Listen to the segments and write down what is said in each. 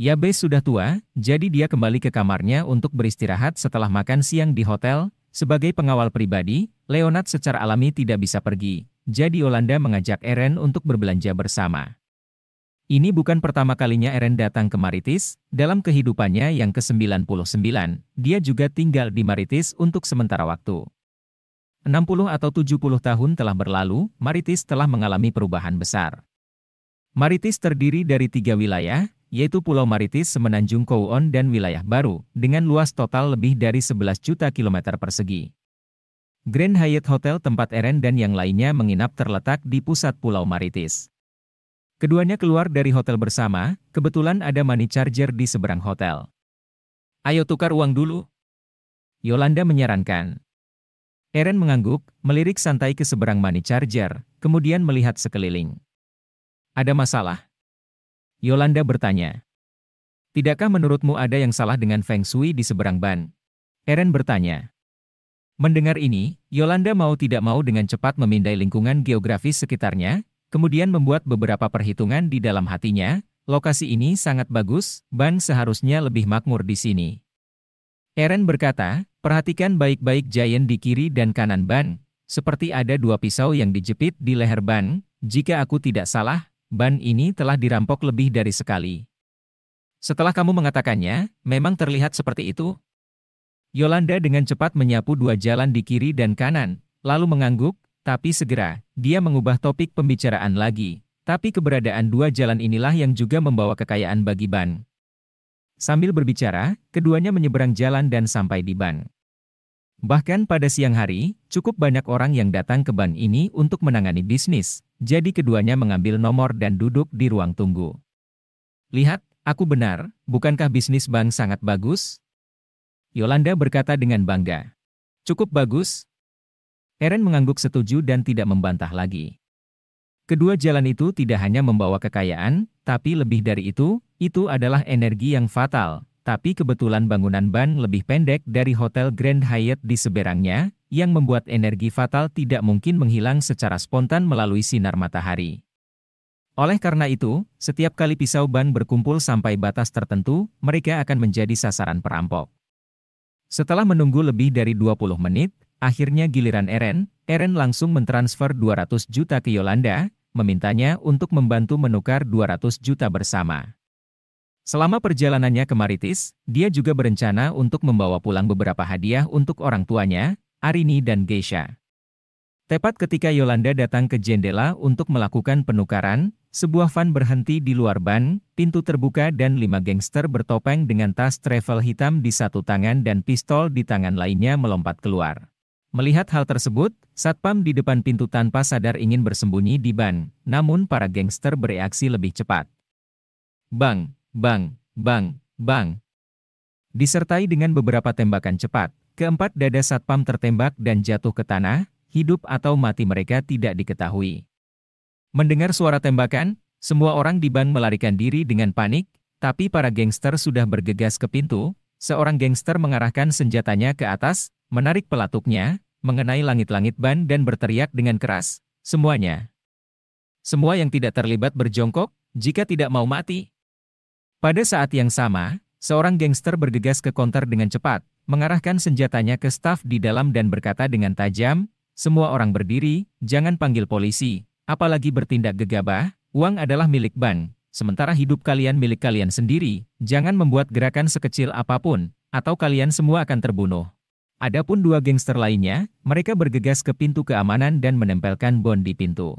Yabes sudah tua, jadi dia kembali ke kamarnya untuk beristirahat setelah makan siang di hotel. Sebagai pengawal pribadi, Leonard secara alami tidak bisa pergi, jadi Yolanda mengajak Eren untuk berbelanja bersama. Ini bukan pertama kalinya Eren datang ke Maritis. Dalam kehidupannya yang ke-99, dia juga tinggal di Maritis untuk sementara waktu. 60 atau 70 tahun telah berlalu, Maritis telah mengalami perubahan besar. Maritis terdiri dari 3 wilayah, yaitu Pulau Maritis Semenanjung Kowon dan wilayah baru, dengan luas total lebih dari 11 juta kilometer persegi. Grand Hyatt Hotel tempat Eren dan yang lainnya menginap terletak di pusat Pulau Maritis. Keduanya keluar dari hotel bersama, kebetulan ada money charger di seberang hotel. "Ayo tukar uang dulu," Yolanda menyarankan. Eren mengangguk, melirik santai ke seberang money charger, kemudian melihat sekeliling. "Ada masalah?" Yolanda bertanya. "Tidakkah menurutmu ada yang salah dengan Feng Shui di seberang ban?" Eren bertanya. Mendengar ini, Yolanda mau tidak mau dengan cepat memindai lingkungan geografis sekitarnya, kemudian membuat beberapa perhitungan di dalam hatinya. Lokasi ini sangat bagus, ban seharusnya lebih makmur di sini. Eren berkata, "Perhatikan baik-baik giant di kiri dan kanan ban, seperti ada 2 pisau yang dijepit di leher ban. Jika aku tidak salah, ban ini telah dirampok lebih dari sekali." "Setelah kamu mengatakannya, memang terlihat seperti itu?" Yolanda dengan cepat menyapu 2 jalan di kiri dan kanan, lalu mengangguk, tapi segera, dia mengubah topik pembicaraan lagi. Tapi keberadaan 2 jalan inilah yang juga membawa kekayaan bagi ban. Sambil berbicara, keduanya menyeberang jalan dan sampai di ban. Bahkan pada siang hari, cukup banyak orang yang datang ke ban ini untuk menangani bisnis. Jadi keduanya mengambil nomor dan duduk di ruang tunggu. "Lihat, aku benar, bukankah bisnis bank sangat bagus?" Yolanda berkata dengan bangga. "Cukup bagus." Eren mengangguk setuju dan tidak membantah lagi. Kedua jalan itu tidak hanya membawa kekayaan, tapi lebih dari itu adalah energi yang fatal. Tapi kebetulan bangunan ban lebih pendek dari Hotel Grand Hyatt di seberangnya, yang membuat energi fatal tidak mungkin menghilang secara spontan melalui sinar matahari. Oleh karena itu, setiap kali pisau ban berkumpul sampai batas tertentu, mereka akan menjadi sasaran perampok. Setelah menunggu lebih dari 20 menit, akhirnya giliran Eren. Eren langsung mentransfer 200 juta ke Yolanda, memintanya untuk membantu menukar 200 juta bersama. Selama perjalanannya ke Maritis, dia juga berencana untuk membawa pulang beberapa hadiah untuk orang tuanya, Arini dan Geisha. Tepat ketika Yolanda datang ke jendela untuk melakukan penukaran, sebuah van berhenti di luar ban, pintu terbuka dan 5 gangster bertopeng dengan tas travel hitam di satu tangan dan pistol di tangan lainnya melompat keluar. Melihat hal tersebut, satpam di depan pintu tanpa sadar ingin bersembunyi di ban, namun para gangster bereaksi lebih cepat. Bang, bang, bang, bang. Disertai dengan beberapa tembakan cepat, keempat dada satpam tertembak dan jatuh ke tanah, hidup atau mati mereka tidak diketahui. Mendengar suara tembakan, semua orang di ban melarikan diri dengan panik, tapi para gangster sudah bergegas ke pintu. Seorang gangster mengarahkan senjatanya ke atas, menarik pelatuknya, mengenai langit-langit ban dan berteriak dengan keras, "Semuanya! Semua yang tidak terlibat berjongkok, jika tidak mau mati." Pada saat yang sama, seorang gangster bergegas ke konter dengan cepat, mengarahkan senjatanya ke staf di dalam dan berkata dengan tajam, "Semua orang berdiri, jangan panggil polisi, apalagi bertindak gegabah, uang adalah milik ban, sementara hidup kalian milik kalian sendiri, jangan membuat gerakan sekecil apapun, atau kalian semua akan terbunuh." Adapun 2 gangster lainnya, mereka bergegas ke pintu keamanan dan menempelkan bom di pintu.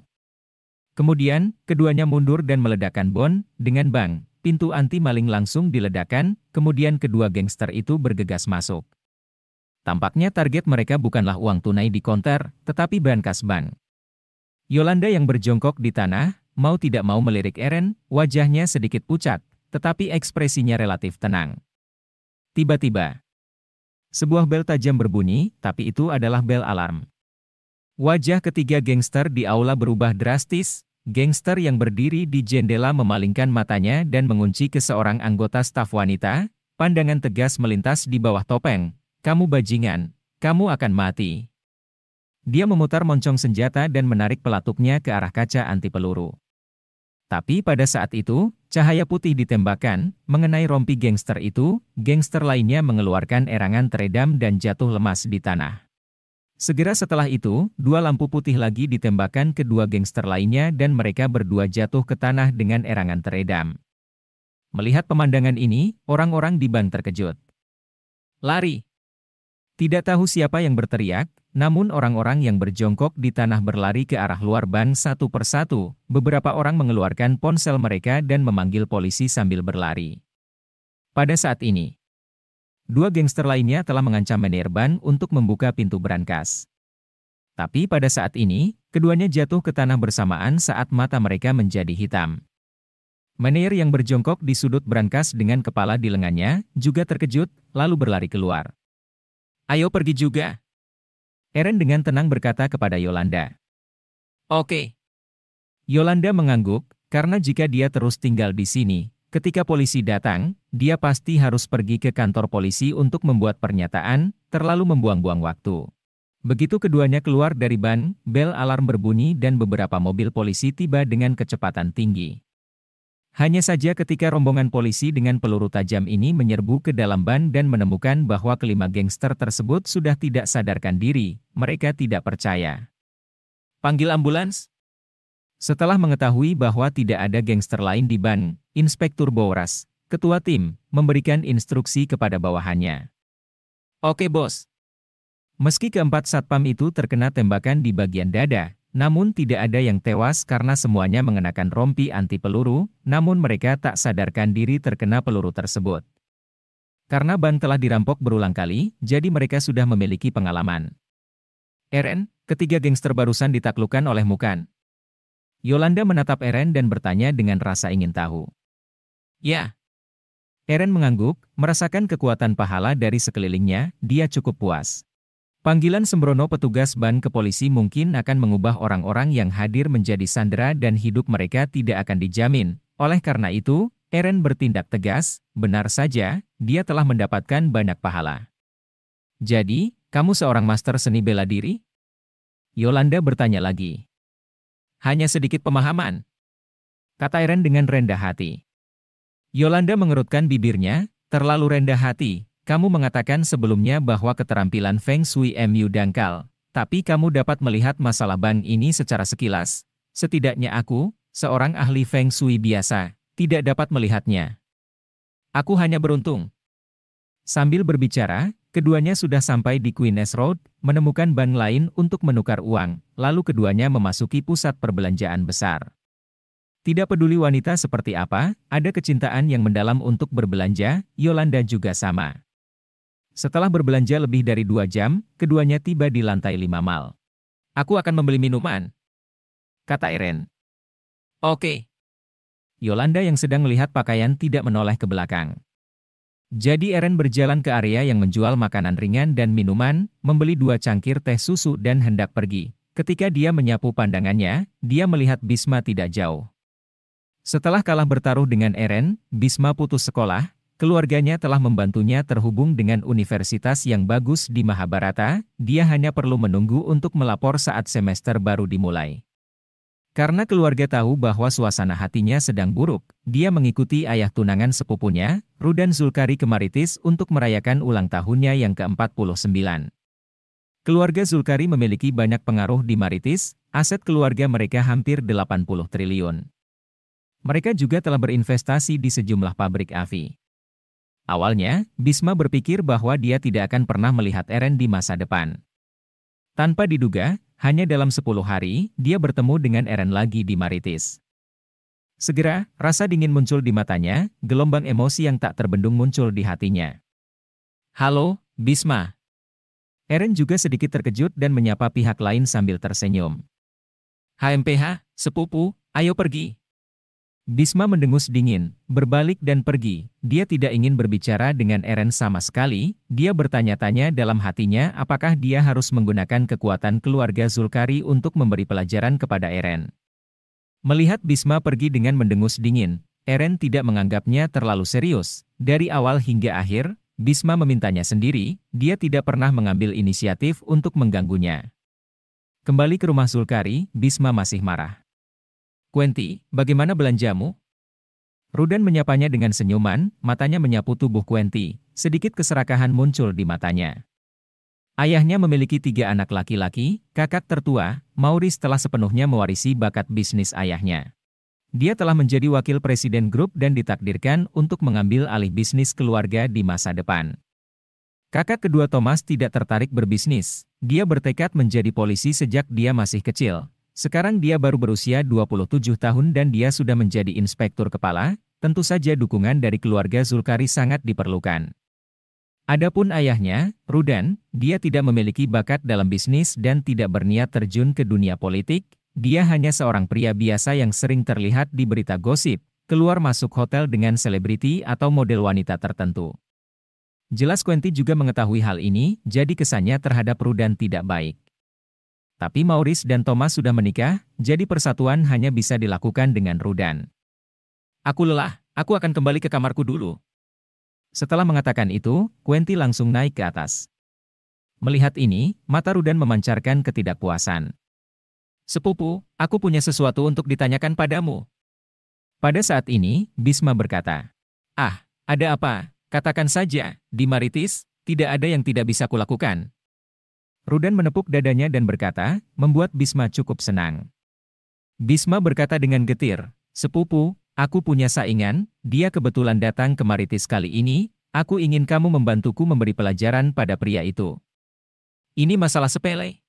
Kemudian, keduanya mundur dan meledakkan bom, dengan bang, pintu anti-maling langsung diledakkan, kemudian kedua gangster itu bergegas masuk. Tampaknya target mereka bukanlah uang tunai di konter, tetapi berangkas bank. Yolanda yang berjongkok di tanah, mau tidak mau melirik Eren, wajahnya sedikit pucat, tetapi ekspresinya relatif tenang. Tiba-tiba, sebuah bel tajam berbunyi, tapi itu adalah bel alarm. Wajah ketiga gangster di aula berubah drastis. Gangster yang berdiri di jendela memalingkan matanya dan mengunci ke seorang anggota staf wanita. Pandangan tegas melintas di bawah topeng. "Kamu bajingan, kamu akan mati." Dia memutar moncong senjata dan menarik pelatuknya ke arah kaca anti peluru. Tapi pada saat itu, cahaya putih ditembakkan, mengenai rompi gangster itu, gangster lainnya mengeluarkan erangan teredam dan jatuh lemas di tanah. Segera setelah itu, dua lampu putih lagi ditembakkan ke dua gangster lainnya dan mereka berdua jatuh ke tanah dengan erangan teredam. Melihat pemandangan ini, orang-orang di ban terkejut. Lari! Tidak tahu siapa yang berteriak, namun orang-orang yang berjongkok di tanah berlari ke arah luar ban satu persatu. Beberapa orang mengeluarkan ponsel mereka dan memanggil polisi sambil berlari. Pada saat ini, dua gangster lainnya telah mengancam manajer ban untuk membuka pintu brankas. Tapi pada saat ini, keduanya jatuh ke tanah bersamaan saat mata mereka menjadi hitam. Manajer yang berjongkok di sudut brankas dengan kepala di lengannya juga terkejut, lalu berlari keluar. Ayo pergi juga. Eren dengan tenang berkata kepada Yolanda. Oke. Yolanda mengangguk, karena jika dia terus tinggal di sini, ketika polisi datang, dia pasti harus pergi ke kantor polisi untuk membuat pernyataan, terlalu membuang-buang waktu. Begitu keduanya keluar dari ban, bel alarm berbunyi dan beberapa mobil polisi tiba dengan kecepatan tinggi. Hanya saja ketika rombongan polisi dengan peluru tajam ini menyerbu ke dalam ban dan menemukan bahwa kelima gangster tersebut sudah tidak sadarkan diri, mereka tidak percaya. Panggil ambulans? Setelah mengetahui bahwa tidak ada gangster lain di ban, Inspektur Boras, ketua tim, memberikan instruksi kepada bawahannya. Oke bos. Meski keempat satpam itu terkena tembakan di bagian dada, namun tidak ada yang tewas karena semuanya mengenakan rompi anti peluru, namun mereka tak sadarkan diri terkena peluru tersebut. Karena ban telah dirampok berulang kali, jadi mereka sudah memiliki pengalaman. Eren, ketiga gangster barusan ditaklukkan oleh Mukan. Yolanda menatap Eren dan bertanya dengan rasa ingin tahu. Ya. Eren mengangguk, merasakan kekuatan pahala dari sekelilingnya, dia cukup puas. Panggilan sembrono petugas ban ke polisi mungkin akan mengubah orang-orang yang hadir menjadi sandera dan hidup mereka tidak akan dijamin. Oleh karena itu, Eren bertindak tegas, benar saja, dia telah mendapatkan banyak pahala. Jadi, kamu seorang master seni bela diri? Yolanda bertanya lagi. Hanya sedikit pemahaman, kata Eren dengan rendah hati. Yolanda mengerutkan bibirnya, terlalu rendah hati. Kamu mengatakan sebelumnya bahwa keterampilan Feng Shui MU dangkal, tapi kamu dapat melihat masalah ban ini secara sekilas. Setidaknya aku, seorang ahli Feng Shui biasa, tidak dapat melihatnya. Aku hanya beruntung. Sambil berbicara, keduanya sudah sampai di Queen's Road, menemukan bank lain untuk menukar uang, lalu keduanya memasuki pusat perbelanjaan besar. Tidak peduli wanita seperti apa, ada kecintaan yang mendalam untuk berbelanja, Yolanda juga sama. Setelah berbelanja lebih dari 2 jam, keduanya tiba di lantai 5 mal. Aku akan membeli minuman, kata Eren. Oke. Yolanda yang sedang melihat pakaian tidak menoleh ke belakang. Jadi Eren berjalan ke area yang menjual makanan ringan dan minuman, membeli 2 cangkir teh susu dan hendak pergi. Ketika dia menyapu pandangannya, dia melihat Bisma tidak jauh. Setelah kalah bertaruh dengan Eren, Bisma putus sekolah. Keluarganya telah membantunya terhubung dengan universitas yang bagus di Mahabharata, dia hanya perlu menunggu untuk melapor saat semester baru dimulai. Karena keluarga tahu bahwa suasana hatinya sedang buruk, dia mengikuti ayah tunangan sepupunya, Rudan Zulkari ke Maritis untuk merayakan ulang tahunnya yang ke-49. Keluarga Zulkari memiliki banyak pengaruh di Maritis, aset keluarga mereka hampir 80 triliun. Mereka juga telah berinvestasi di sejumlah pabrik AVI. Awalnya, Bisma berpikir bahwa dia tidak akan pernah melihat Eren di masa depan. Tanpa diduga, hanya dalam 10 hari, dia bertemu dengan Eren lagi di Maritis. Segera, rasa dingin muncul di matanya, gelombang emosi yang tak terbendung muncul di hatinya. Halo, Bisma. Eren juga sedikit terkejut dan menyapa pihak lain sambil tersenyum. HMPH, sepupu, ayo pergi. Bisma mendengus dingin, berbalik dan pergi. Dia tidak ingin berbicara dengan Eren sama sekali, dia bertanya-tanya dalam hatinya apakah dia harus menggunakan kekuatan keluarga Zulkari untuk memberi pelajaran kepada Eren. Melihat Bisma pergi dengan mendengus dingin, Eren tidak menganggapnya terlalu serius. Dari awal hingga akhir, Bisma memintanya sendiri, dia tidak pernah mengambil inisiatif untuk mengganggunya. Kembali ke rumah Zulkari, Bisma masih marah. Quentin, bagaimana belanjamu? Rudan menyapanya dengan senyuman, matanya menyapu tubuh Quentin. Sedikit keserakahan muncul di matanya. Ayahnya memiliki 3 anak laki-laki, kakak tertua, Maurice telah sepenuhnya mewarisi bakat bisnis ayahnya. Dia telah menjadi wakil presiden grup dan ditakdirkan untuk mengambil alih bisnis keluarga di masa depan. Kakak kedua Thomas tidak tertarik berbisnis. Dia bertekad menjadi polisi sejak dia masih kecil. Sekarang dia baru berusia 27 tahun dan dia sudah menjadi inspektur kepala. Tentu saja dukungan dari keluarga Zulkari sangat diperlukan. Adapun ayahnya, Rudan, dia tidak memiliki bakat dalam bisnis dan tidak berniat terjun ke dunia politik. Dia hanya seorang pria biasa yang sering terlihat di berita gosip, keluar masuk hotel dengan selebriti atau model wanita tertentu. Jelas Quentin juga mengetahui hal ini, jadi kesannya terhadap Rudan tidak baik. Tapi Maurice dan Thomas sudah menikah, jadi persatuan hanya bisa dilakukan dengan Rudan. Aku lelah, aku akan kembali ke kamarku dulu. Setelah mengatakan itu, Quentin langsung naik ke atas. Melihat ini, mata Rudan memancarkan ketidakpuasan. Sepupu, aku punya sesuatu untuk ditanyakan padamu. Pada saat ini, Bisma berkata, "Ah, ada apa? Katakan saja, di Maritis, tidak ada yang tidak bisa kulakukan." Rudan menepuk dadanya dan berkata, membuat Bisma cukup senang. Bisma berkata dengan getir, "Sepupu, aku punya saingan, dia kebetulan datang ke Maritis kali ini, aku ingin kamu membantuku memberi pelajaran pada pria itu." Ini masalah sepele.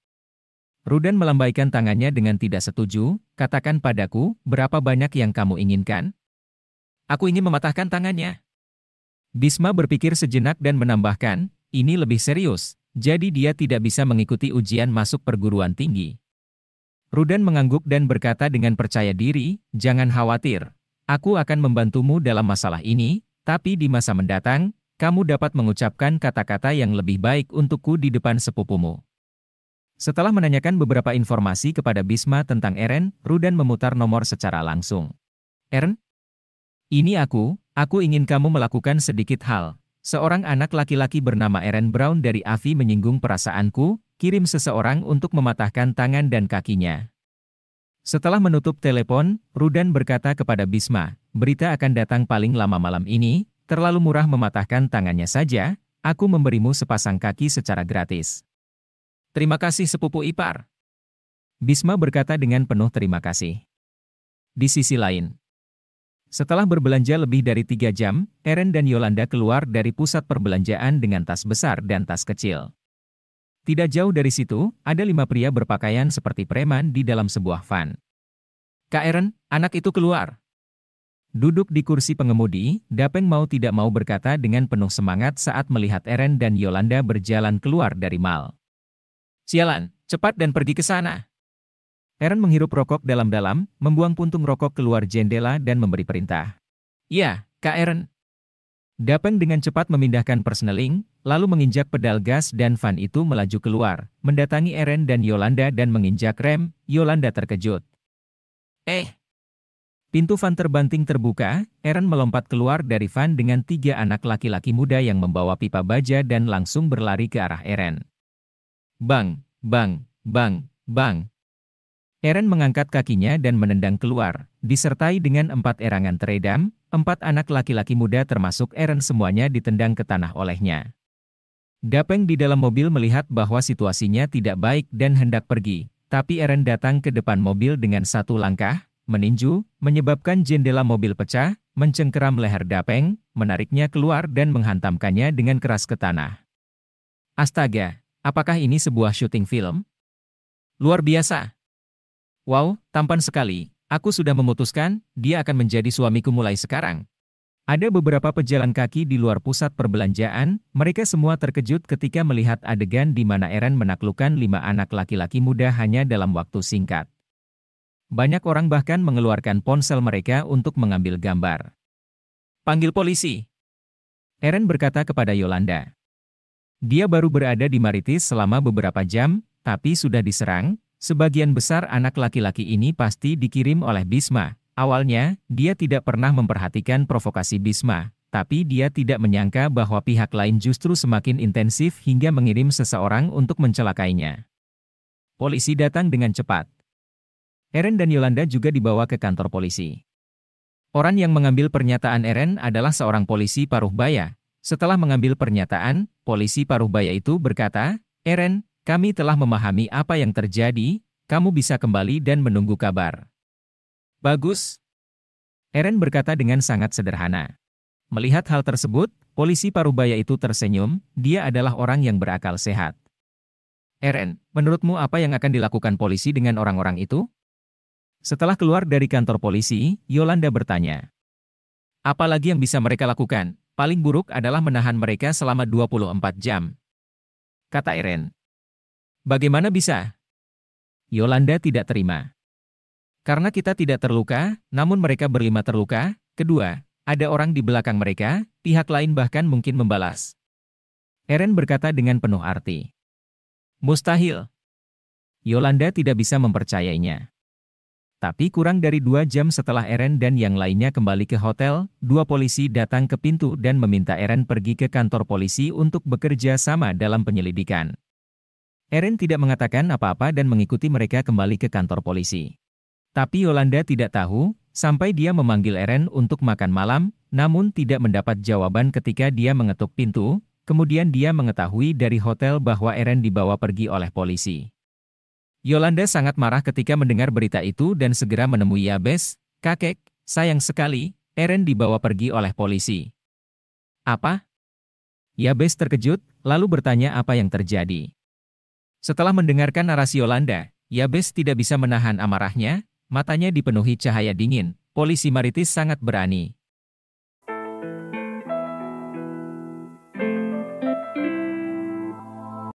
Rudan melambaikan tangannya dengan tidak setuju, "Katakan padaku, berapa banyak yang kamu inginkan?" "Aku ingin mematahkan tangannya." Bisma berpikir sejenak dan menambahkan, "Ini lebih serius. Jadi dia tidak bisa mengikuti ujian masuk perguruan tinggi." Rudan mengangguk dan berkata dengan percaya diri, "Jangan khawatir. Aku akan membantumu dalam masalah ini, tapi di masa mendatang, kamu dapat mengucapkan kata-kata yang lebih baik untukku di depan sepupumu." Setelah menanyakan beberapa informasi kepada Bisma tentang Eren, Rudan memutar nomor secara langsung. "Eren? Ini aku ingin kamu melakukan sedikit hal. Seorang anak laki-laki bernama Eren Brown dari Avi menyinggung perasaanku, kirim seseorang untuk mematahkan tangan dan kakinya." Setelah menutup telepon, Rudan berkata kepada Bisma, "Berita akan datang paling lama malam ini, terlalu murah mematahkan tangannya saja, aku memberimu sepasang kaki secara gratis." "Terima kasih sepupu ipar." Bisma berkata dengan penuh terima kasih. Di sisi lain, setelah berbelanja lebih dari 3 jam, Eren dan Yolanda keluar dari pusat perbelanjaan dengan tas besar dan tas kecil. Tidak jauh dari situ, ada 5 pria berpakaian seperti preman di dalam sebuah van. "Kak Eren, anak itu keluar." Duduk di kursi pengemudi, Dapeng mau tidak mau berkata dengan penuh semangat saat melihat Eren dan Yolanda berjalan keluar dari mal. "Sialan, cepat dan pergi ke sana." Eren menghirup rokok dalam-dalam, membuang puntung rokok keluar jendela dan memberi perintah. "Ya, Kak Eren." Dapeng dengan cepat memindahkan persneling, lalu menginjak pedal gas dan van itu melaju keluar, mendatangi Eren dan Yolanda dan menginjak rem. Yolanda terkejut. Pintu van terbanting terbuka, Eren melompat keluar dari van dengan 3 anak laki-laki muda yang membawa pipa baja dan langsung berlari ke arah Eren. Bang, bang, bang, bang. Eren mengangkat kakinya dan menendang keluar, disertai dengan 4 erangan teredam, 4 anak laki-laki muda termasuk Eren semuanya ditendang ke tanah olehnya. Dapeng di dalam mobil melihat bahwa situasinya tidak baik dan hendak pergi, tapi Eren datang ke depan mobil dengan 1 langkah, meninju, menyebabkan jendela mobil pecah, mencengkeram leher Dapeng, menariknya keluar dan menghantamkannya dengan keras ke tanah. Astaga, apakah ini sebuah syuting film? Luar biasa. Wow, tampan sekali. Aku sudah memutuskan, dia akan menjadi suamiku mulai sekarang. Ada beberapa pejalan kaki di luar pusat perbelanjaan, mereka semua terkejut ketika melihat adegan di mana Eren menaklukkan 5 anak laki-laki muda hanya dalam waktu singkat. Banyak orang bahkan mengeluarkan ponsel mereka untuk mengambil gambar. "Panggil polisi," Eren berkata kepada Yolanda. Dia baru berada di Maritis selama beberapa jam, tapi sudah diserang. Sebagian besar anak laki-laki ini pasti dikirim oleh Bisma. Awalnya, dia tidak pernah memperhatikan provokasi Bisma, tapi dia tidak menyangka bahwa pihak lain justru semakin intensif hingga mengirim seseorang untuk mencelakainya. Polisi datang dengan cepat. Eren dan Yolanda juga dibawa ke kantor polisi. Orang yang mengambil pernyataan Eren adalah seorang polisi Paruhbaya. Setelah mengambil pernyataan, polisi Paruhbaya itu berkata, "Eren, kami telah memahami apa yang terjadi, kamu bisa kembali dan menunggu kabar." "Bagus," Eren berkata dengan sangat sederhana. Melihat hal tersebut, polisi Paruhbaya itu tersenyum, dia adalah orang yang berakal sehat. "Eren, menurutmu apa yang akan dilakukan polisi dengan orang-orang itu?" Setelah keluar dari kantor polisi, Yolanda bertanya. "Apa lagi yang bisa mereka lakukan? Paling buruk adalah menahan mereka selama 24 jam. Kata Eren. "Bagaimana bisa?" Yolanda tidak terima. "Karena kita tidak terluka, namun mereka berlima terluka. Kedua, ada orang di belakang mereka, pihak lain bahkan mungkin membalas." Eren berkata dengan penuh arti. "Mustahil." Yolanda tidak bisa mempercayainya. Tapi kurang dari 2 jam setelah Eren dan yang lainnya kembali ke hotel, 2 polisi datang ke pintu dan meminta Eren pergi ke kantor polisi untuk bekerja sama dalam penyelidikan. Eren tidak mengatakan apa-apa dan mengikuti mereka kembali ke kantor polisi. Tapi Yolanda tidak tahu, sampai dia memanggil Eren untuk makan malam, namun tidak mendapat jawaban ketika dia mengetuk pintu, kemudian dia mengetahui dari hotel bahwa Eren dibawa pergi oleh polisi. Yolanda sangat marah ketika mendengar berita itu dan segera menemui Yabes. "Kakek, sayang sekali, Eren dibawa pergi oleh polisi." "Apa?" Yabes terkejut, lalu bertanya apa yang terjadi. Setelah mendengarkan narasi Yolanda, Yabes tidak bisa menahan amarahnya, matanya dipenuhi cahaya dingin. "Polisi Maritis sangat berani.